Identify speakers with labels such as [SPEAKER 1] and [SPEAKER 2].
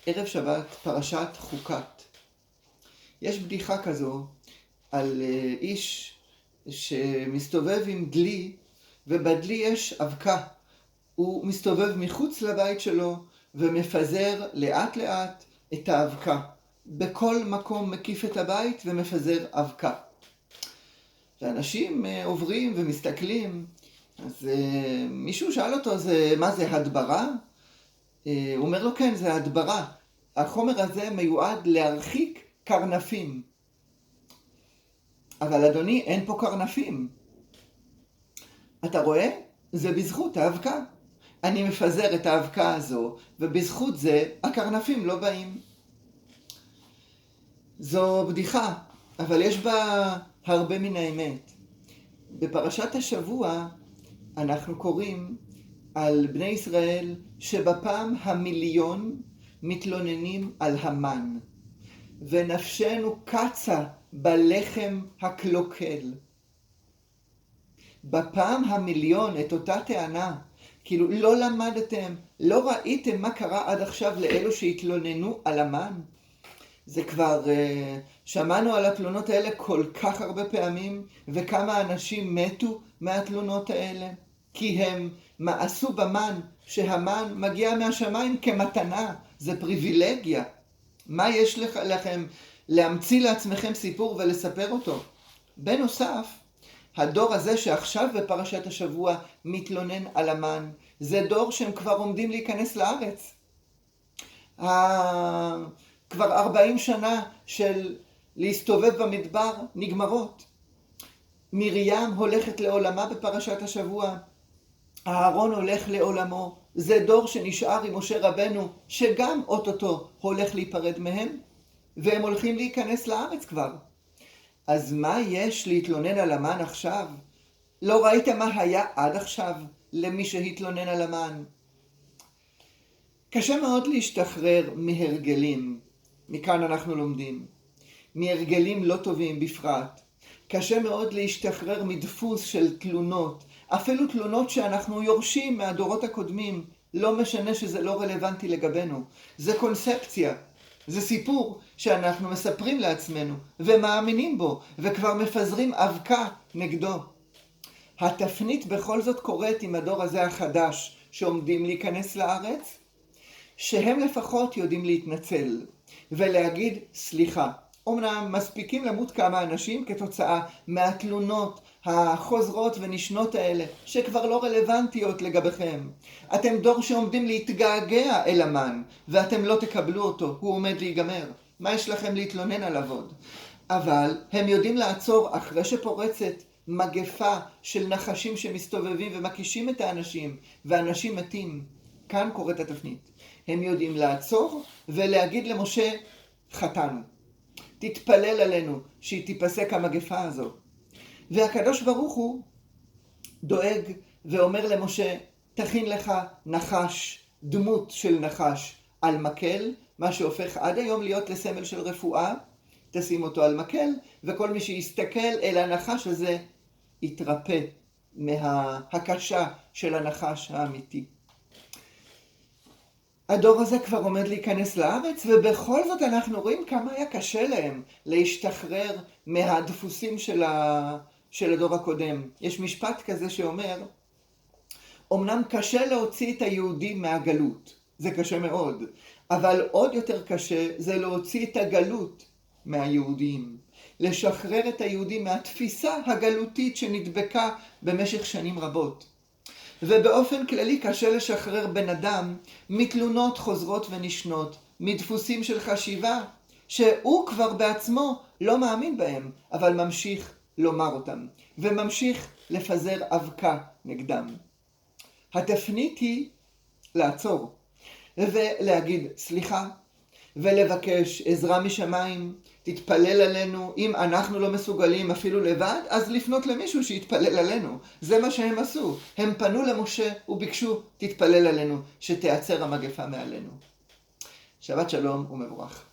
[SPEAKER 1] ערב שבת, פרשת חוקת. יש בדיחה כזו על איש שמסתובב עם דלי, ובדלי יש אבקה. הוא מסתובב מחוץ לבית שלו ומפזר לאט לאט את האבקה. בכל מקום מקיף את הבית ומפזר אבקה. ואנשים עוברים ומסתכלים, אז מישהו שאל אותו, מה זה, הדברה? הוא אומר לו, כן, זה הדברה. החומר הזה מיועד להרחיק קרנפים. אבל אדוני, אין פה קרנפים. אתה רואה? זה בזכות האבקה. אני מפזר את האבקה הזו, ובזכות זה הקרנפים לא באים. זו בדיחה, אבל יש בה הרבה מן האמת. בפרשת השבוע אנחנו קוראים על בני ישראל שבפעם המיליון מתלוננים על המן, ונפשנו קצה בלחם הקלוקל. בפעם המיליון את אותה טענה, כאילו לא למדתם, לא ראיתם מה קרה עד עכשיו לאלו שהתלוננו על המן. זה כבר, שמענו על התלונות האלה כל כך הרבה פעמים, וכמה אנשים מתו מהתלונות האלה, כי הם מאסו במן, שהמן מגיע מהשמיים כמתנה, זה פריבילגיה. מה יש לכם להמציא לעצמכם סיפור ולספר אותו? בנוסף, הדור הזה שעכשיו בפרשת השבוע מתלונן על המן, זה דור שהם כבר עומדים להיכנס לארץ. כבר 40 שנה של להסתובב במדבר נגמרות. מרים הולכת לעולמה בפרשת השבוע, אהרון הולך לעולמו. זה דור שנשאר עם משה רבנו, שגם אוטוטו הולך להיפרד מהם, והם הולכים להיכנס לארץ כבר. אז מה יש להתלונן על המן עכשיו? לא ראית מה היה עד עכשיו למי שהתלונן על המן? קשה מאוד להשתחרר מהרגלים, מכאן אנחנו לומדים. מהרגלים לא טובים בפרט. קשה מאוד להשתחרר מדפוס של תלונות, אפילו תלונות שאנחנו יורשים מהדורות הקודמים, לא משנה שזה לא רלוונטי לגבינו. זה קונספציה, זה סיפור שאנחנו מספרים לעצמנו ומאמינים בו, וכבר מפזרים אבקה נגדו. התפנית בכל זאת קורית עם הדור הזה החדש שעומדים להיכנס לארץ, שהם לפחות יודעים להתנצל ולהגיד סליחה. אומנם מספיקים למות כמה אנשים כתוצאה מהתלונות החוזרות ונשנות האלה, שכבר לא רלוונטיות לגביכם. אתם דור שעומדים להתגעגע אל המן, ואתם לא תקבלו אותו, הוא עומד להיגמר. מה יש לכם להתלונן עליו עוד? אבל הם יודעים לעצור אחרי שפורצת מגפה של נחשים שמסתובבים ומקישים את האנשים, ואנשים מתים. כאן קורית התפנית. הם יודעים לעצור ולהגיד למשה, חטאנו. תתפלל עלינו שהיא תיפסק המגפה הזו. והקדוש ברוך הוא דואג ואומר למשה, תכין לך נחש, דמות של נחש על מקל, מה שהופך עד היום להיות לסמל של רפואה, תשים אותו על מקל, וכל מי שיסתכל אל הנחש הזה יתרפא מההקשה של הנחש האמיתי. הדור הזה כבר עומד להיכנס לארץ, ובכל זאת אנחנו רואים כמה היה קשה להם להשתחרר מהדפוסים של הדור הקודם. יש משפט כזה שאומר, אמנם קשה להוציא את היהודים מהגלות, זה קשה מאוד, אבל עוד יותר קשה זה להוציא את הגלות מהיהודים. לשחרר את היהודים מהתפיסה הגלותית שנדבקה במשך שנים רבות. ובאופן כללי קשה לשחרר בן אדם מתלונות חוזרות ונשנות, מדפוסים של חשיבה, שהוא כבר בעצמו לא מאמין בהם, אבל ממשיך לומר אותם, וממשיך לפזר אבקה נגדם. התפנית היא לעצור, ולהגיד סליחה, ולבקש עזרה משמיים, תתפלל עלינו. אם אנחנו לא מסוגלים אפילו לבד, אז לפנות למישהו שיתפלל עלינו. זה מה שהם עשו. הם פנו למשה וביקשו, תתפלל עלינו, שתיעצר המגפה מעלינו. שבת שלום ומבורך.